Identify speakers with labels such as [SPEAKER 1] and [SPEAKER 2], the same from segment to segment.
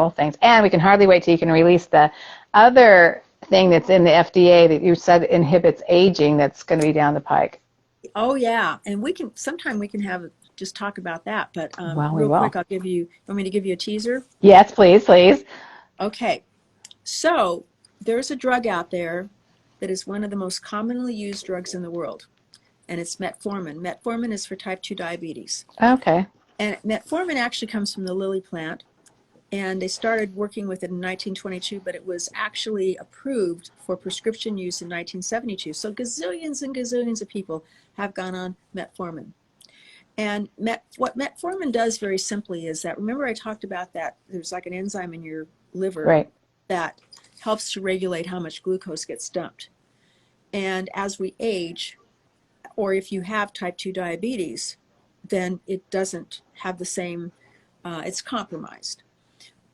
[SPEAKER 1] wonderful. Thanks. And we can hardly wait till you can release the other thing that's in the FDA that you said inhibits aging that's going to be down the pike.
[SPEAKER 2] Oh yeah, and sometime we can have just talk about that. But
[SPEAKER 1] Well, we
[SPEAKER 2] real
[SPEAKER 1] will.
[SPEAKER 2] quick, want me to give you a teaser?
[SPEAKER 1] Yes, please, please.
[SPEAKER 2] Okay, so there's a drug out there that is one of the most commonly used drugs in the world, and it's metformin. Metformin is for type 2 diabetes.
[SPEAKER 1] Okay.
[SPEAKER 2] And metformin actually comes from the lily plant, and they started working with it in 1922, but it was actually approved for prescription use in 1972. So gazillions and gazillions of people have gone on metformin. And what metformin does very simply is that, remember I talked about that there's like an enzyme in your liver
[SPEAKER 1] Right.
[SPEAKER 2] that helps to regulate how much glucose gets dumped. And as we age, or if you have type 2 diabetes, then it doesn't have the same, it's compromised.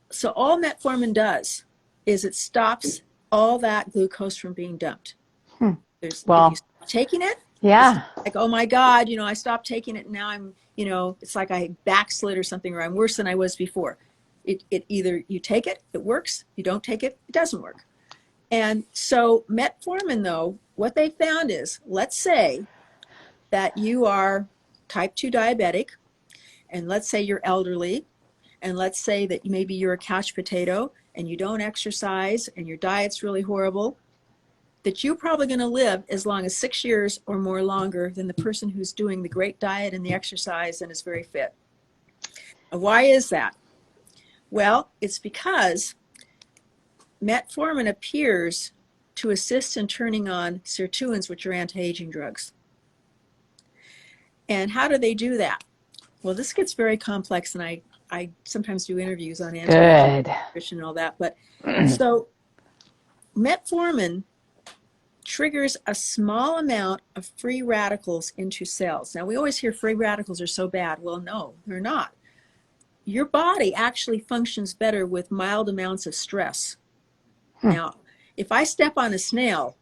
[SPEAKER 2] So all metformin does is it stops all that glucose from being dumped. If you stop taking it,
[SPEAKER 1] yeah.
[SPEAKER 2] it's like, oh my God, I stopped taking it and now I'm, it's like I backslid or something, or I'm worse than I was before. It either you take it, it works. You don't take it, it doesn't work. And so metformin, though, what they found is, let's say that you are type 2 diabetic, and let's say you're elderly, and let's say that maybe you're a couch potato and you don't exercise and your diet's really horrible, that you're probably going to live as long as 6 years or more longer than the person who's doing the great diet and the exercise and is very fit. Why is that? Well, it's because metformin appears to assist in turning on sirtuins, which are anti-aging drugs. And how do they do that? Well, this gets very complex, and I sometimes do interviews on anti-aging nutrition and all that. But so metformin triggers a small amount of free radicals into cells. Now, we always hear free radicals are so bad. Well, no, they're not. Your body actually functions better with mild amounts of stress. Now, if I step on a snail,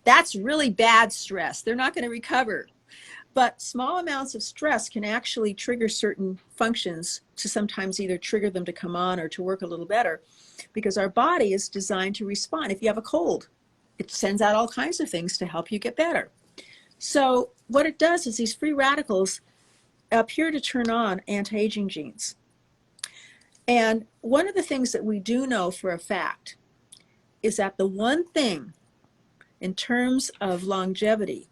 [SPEAKER 2] that's really bad stress. They're not going to recover. But small amounts of stress can actually trigger certain functions to sometimes either trigger them to come on or to work a little better, because our body is designed to respond. If you have a cold, it sends out all kinds of things to help you get better. So what it does is these free radicals appear to turn on anti-aging genes. And one of the things that we do know for a fact is that the one thing in terms of longevity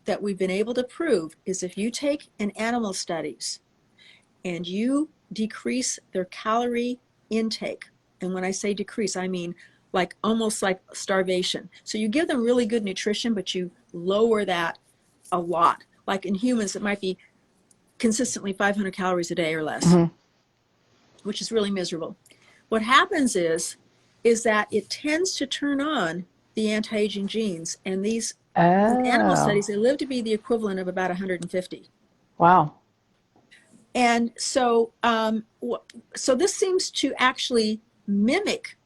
[SPEAKER 2] that we've been able to prove is if you take an animal studies and you decrease their calorie intake, and when I say decrease, I mean like almost like starvation. So you give them really good nutrition, but you lower that a lot. Like in humans, it might be consistently 500 calories a day or less, which is really miserable. What happens is that it tends to turn on the anti-aging genes, and these in animal studies, they live to be the equivalent of about 150.
[SPEAKER 1] Wow.
[SPEAKER 2] And so, so this seems to actually mimic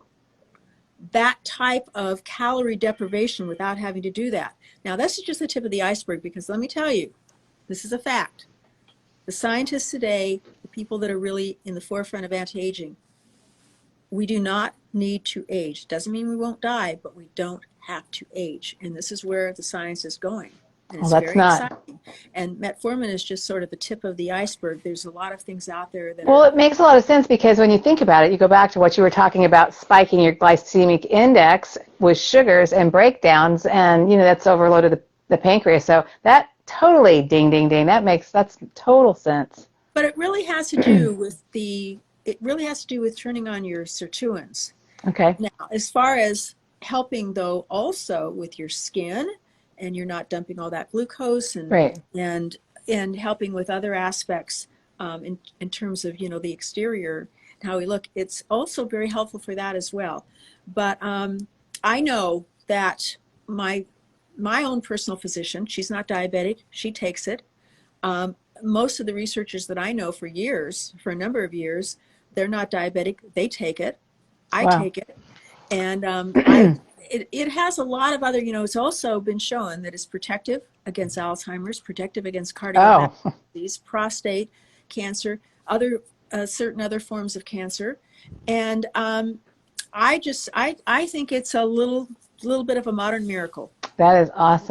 [SPEAKER 2] that type of calorie deprivation without having to do that. Now, this is just the tip of the iceberg, because let me tell you, this is a fact. The scientists today, the people that are really in the forefront of anti-aging, we do not need to age. Doesn't mean we won't die, but we don't have to age. And this is where the science is going. And it's very exciting. And metformin is just sort of the tip of the iceberg. There's a lot of things out there that
[SPEAKER 1] it makes a lot of sense, because when you think about it, you go back to what you were talking about, spiking your glycemic index with sugars and breakdowns, and that's overloaded the pancreas. So that totally ding ding ding. That's total sense.
[SPEAKER 2] But it really has to do with turning on your sirtuins.
[SPEAKER 1] Okay.
[SPEAKER 2] Now, as far as helping, though, also with your skin, and you're not dumping all that glucose, and helping with other aspects in terms of the exterior and how we look, it's also very helpful for that as well. But I know that my own personal physician, she's not diabetic, she takes it. Most of the researchers that I know for a number of years, they're not diabetic, they take it. I take it. And it has a lot of other, it's also been shown that it's protective against Alzheimer's, protective against cardiovascular disease, prostate cancer, other certain other forms of cancer. And I think it's a little bit of a modern miracle.
[SPEAKER 1] That is awesome.